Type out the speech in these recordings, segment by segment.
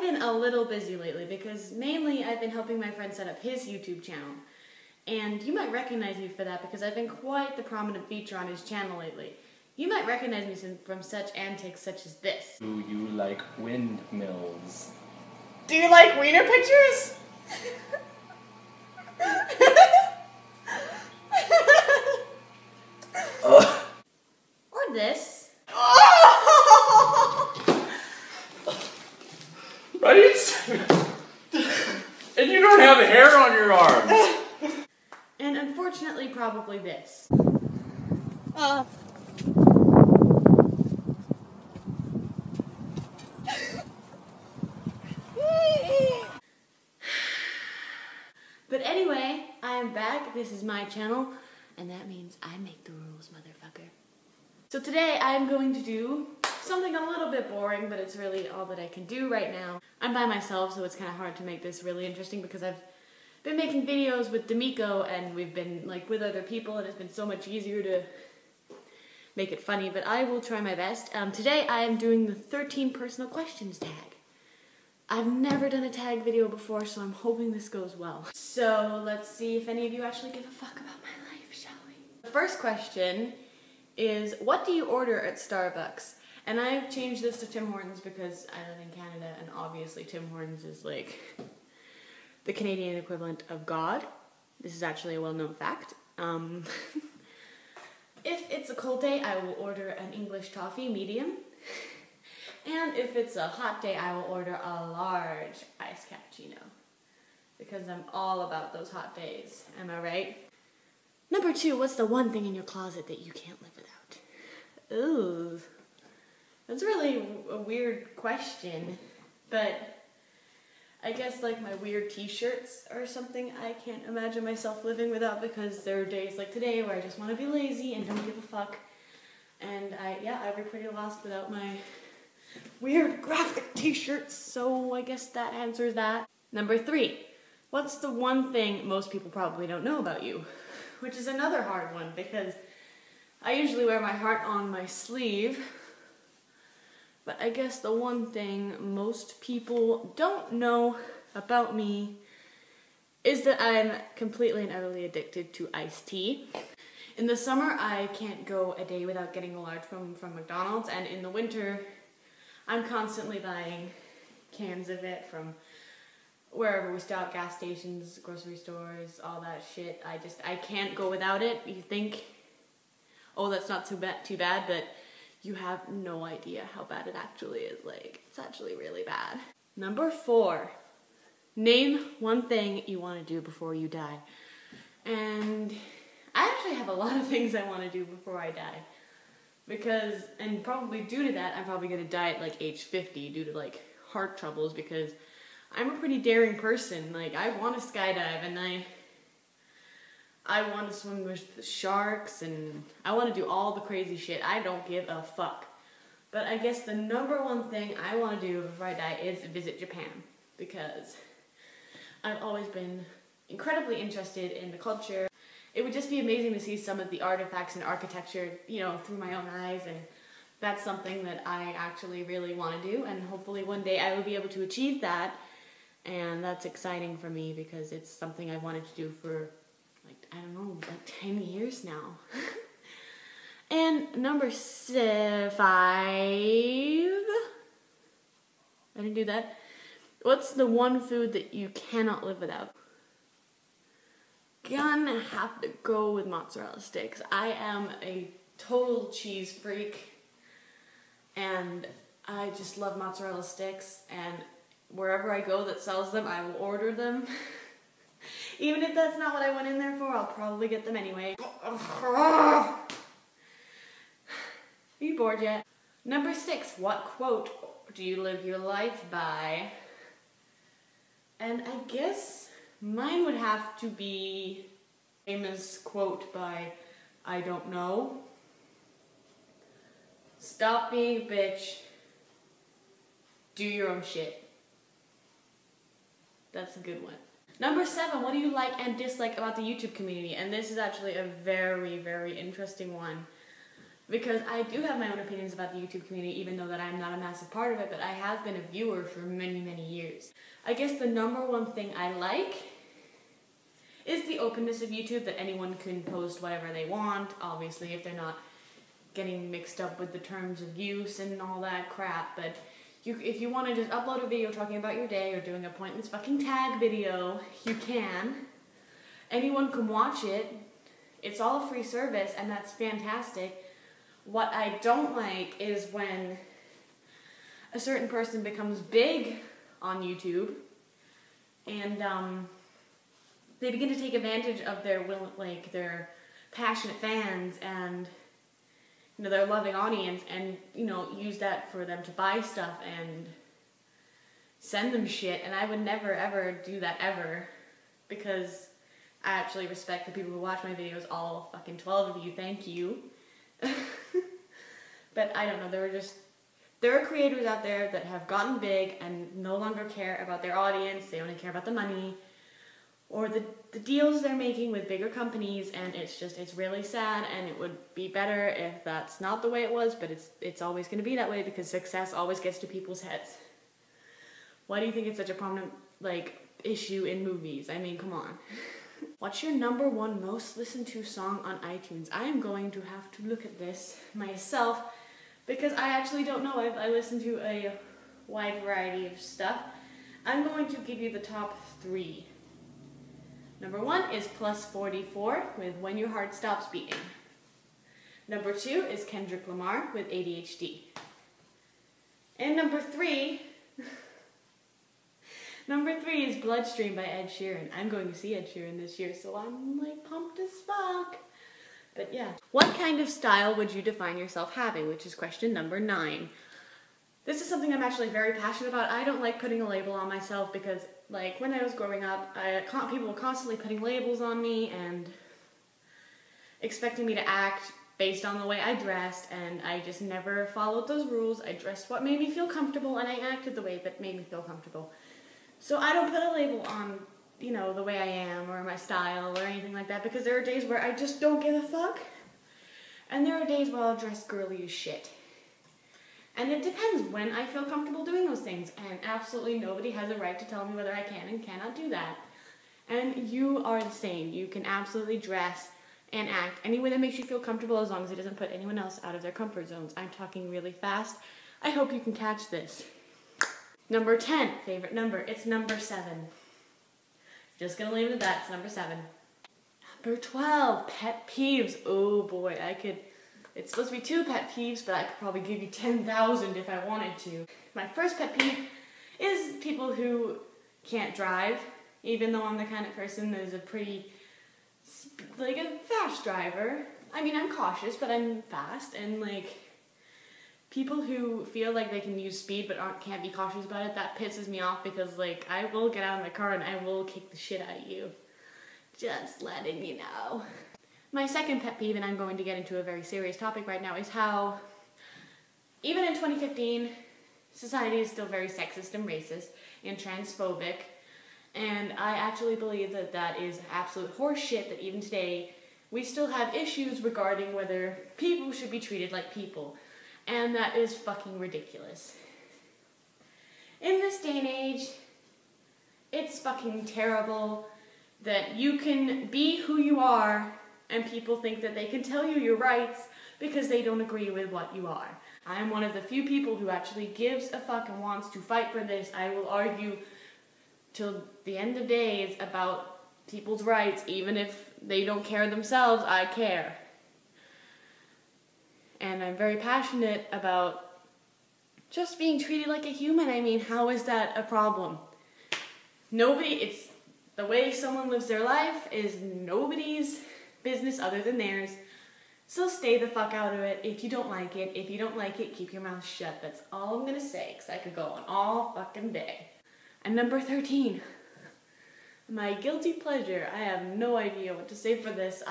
been a little busy lately because mainly I've been helping my friend set up his YouTube channel. And you might recognize me for that because I've been quite the prominent feature on his channel lately. You might recognize me from such antics such as this. Do you like windmills? Do you like wiener pictures? Or this. Right? And you don't have hair on your arms. And unfortunately, probably this. But anyway, I am back. This is my channel, and that means I make the rules, motherfucker. So today I'm going to do something a little bit boring, but it's really all that I can do right now. I'm by myself, so it's kind of hard to make this really interesting because I've been making videos with D'Amico and we've been like with other people and it's been so much easier to make it funny, but I will try my best. Today I am doing the 13 personal questions tag. I've never done a tag video before, so I'm hoping this goes well. So let's see if any of you actually give a fuck about my life, shall we? The first question is, what do you order at Starbucks? And I've changed this to Tim Hortons because I live in Canada and obviously Tim Hortons is like the Canadian equivalent of God. This is actually a well-known fact. If it's a cold day, I will order an English toffee, medium. And if it's a hot day, I will order a large iced cappuccino. Because I'm all about those hot days. Am I right? Number 2, what's the one thing in your closet that you can't live without? Ooh. That's really a weird question. But I guess like my weird t-shirts are something I can't imagine myself living without because there are days like today where I just want to be lazy and don't give a fuck. And I'd be pretty lost without my weird graphic t-shirts, so I guess that answers that. Number 3, what's the one thing most people probably don't know about you? Which is another hard one because I usually wear my heart on my sleeve, but I guess the one thing most people don't know about me is that I'm completely and utterly addicted to iced tea. In the summer, I can't go a day without getting a large from McDonald's, and in the winter, I'm constantly buying cans of it from wherever we stop, gas stations, grocery stores, all that shit. I can't go without it. You think, oh, that's not too bad, but you have no idea how bad it actually is. Like, it's actually really bad. Number 4, name one thing you want to do before you die. And I actually have a lot of things I want to do before I die. Because, and probably due to that, I'm probably going to die at like age 50 due to like heart troubles because I'm a pretty daring person. Like, I want to skydive and I want to swim with the sharks and I want to do all the crazy shit. I don't give a fuck. But I guess the number one thing I want to do before I die is visit Japan because I've always been incredibly interested in the culture. It would just be amazing to see some of the artifacts and architecture, you know, through my own eyes, and that's something that I actually really want to do, and hopefully one day I will be able to achieve that, and that's exciting for me because it's something I've wanted to do for, like, I don't know, like 10 years now. And number 5, I didn't do that. What's the one food that you cannot live without? Gonna have to go with mozzarella sticks. I am a total cheese freak and I just love mozzarella sticks, and wherever I go that sells them, I will order them. Even if that's not what I went in there for, I'll probably get them anyway. Are you bored yet? Number 6, what quote do you live your life by? And I guess mine would have to be a famous quote by, I don't know. Stop being a bitch. Do your own shit. That's a good one. Number 7, what do you like and dislike about the YouTube community? And this is actually a very, very interesting one. Because I do have my own opinions about the YouTube community, even though that I'm not a massive part of it, but I have been a viewer for many, many years. I guess the number one thing I like is the openness of YouTube, that anyone can post whatever they want, obviously if they're not getting mixed up with the terms of use and all that crap, but if you want to just upload a video talking about your day or doing a pointless fucking tag video, you can. Anyone can watch it. It's all a free service, and that's fantastic. What I don't like is when a certain person becomes big on YouTube and they begin to take advantage of their passionate fans and their loving audience, and use that for them to buy stuff and send them shit. And I would never ever do that ever, because I actually respect the people who watch my videos, all fucking 12 of you, thank you. But I don't know, there are creators out there that have gotten big and no longer care about their audience. They only care about the money or the deals they're making with bigger companies, and it's really sad, and it would be better if that's not the way it was, but it's always going to be that way, because success always gets to people's heads. Why do you think it's such a prominent issue in movies? I mean, come on. What's your number one most listened to song on iTunes? I am going to have to look at this myself, because I actually don't know. I listen to a wide variety of stuff. I'm going to give you the top 3. Number 1 is Plus 44 with When Your Heart Stops Beating. Number 2 is Kendrick Lamar with ADHD. And number 3 is Bloodstream by Ed Sheeran. I'm going to see Ed Sheeran this year, so I'm pumped as fuck. But yeah. What kind of style would you define yourself having? Which is question number 9. This is something I'm actually very passionate about. I don't like putting a label on myself, because when I was growing up, people were constantly putting labels on me and expecting me to act based on the way I dressed, and I just never followed those rules. I dressed what made me feel comfortable, and I acted the way that made me feel comfortable. So I don't put a label on, the way I am or my style or anything like that, because there are days where I just don't give a fuck, and there are days where I'll dress girly as shit. And it depends when I feel comfortable doing those things, and absolutely nobody has a right to tell me whether I can and cannot do that. And you are the same. You can absolutely dress and act any way that makes you feel comfortable, as long as it doesn't put anyone else out of their comfort zones. I'm talking really fast. I hope you can catch this. Number 10, favorite number. It's number 7. Just gonna leave it at that. It's number 7. Number 12, pet peeves. Oh boy, it's supposed to be 2 pet peeves, but I could probably give you 10,000 if I wanted to. My first pet peeve is people who can't drive, even though I'm the kind of person that is a fast driver. I mean, I'm cautious, but I'm fast, and people who feel like they can use speed but can't be cautious about it, that pisses me off, because I will get out of my car and I will kick the shit out of you. Just letting you know. My second pet peeve, and I'm going to get into a very serious topic right now, is how, even in 2015, society is still very sexist and racist and transphobic, and I actually believe that that is absolute horse shit, that even today we still have issues regarding whether people should be treated like people, and that is fucking ridiculous. In this day and age, it's fucking terrible that you can be who you are and people think that they can tell you your rights because they don't agree with what you are. I am one of the few people who actually gives a fuck and wants to fight for this. I will argue till the end of days about people's rights, even if they don't care themselves. I care. And I'm very passionate about just being treated like a human. I mean, how is that a problem? It's the way someone lives their life is nobody's business other than theirs. So stay the fuck out of it if you don't like it. If you don't like it, keep your mouth shut. That's all I'm gonna say, because I could go on all fucking day. And number 13, my guilty pleasure. I have no idea what to say for this.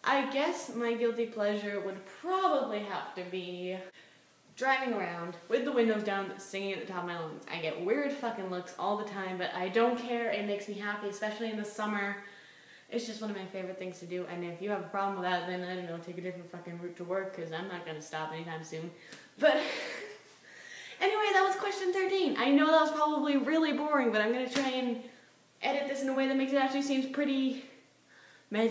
I guess my guilty pleasure would probably have to be driving around with the windows down, singing at the top of my lungs. I get weird fucking looks all the time, but I don't care. It makes me happy, especially in the summer. It's just one of my favorite things to do, and if you have a problem with that, then I don't know, take a different fucking route to work, because I'm not going to stop anytime soon. But anyway, that was question 13. I know that was probably really boring, but I'm going to try and edit this in a way that makes it actually seems pretty... that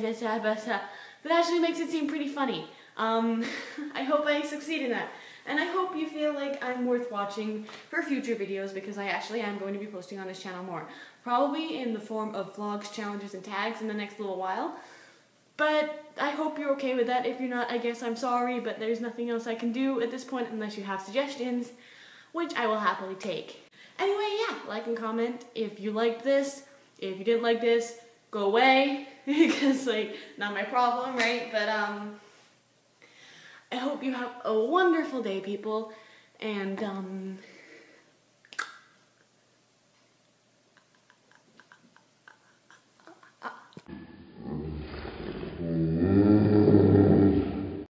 actually makes it seem pretty funny. I hope I succeed in that. And I hope you feel like I'm worth watching for future videos, because I actually am going to be posting on this channel more. Probably in the form of vlogs, challenges, and tags in the next little while. But I hope you're okay with that. If you're not, I guess I'm sorry, but there's nothing else I can do at this point unless you have suggestions, which I will happily take. Anyway, yeah, like and comment if you liked this. If you didn't like this, go away, because, like, not my problem, right? But, I hope you have a wonderful day, people, and,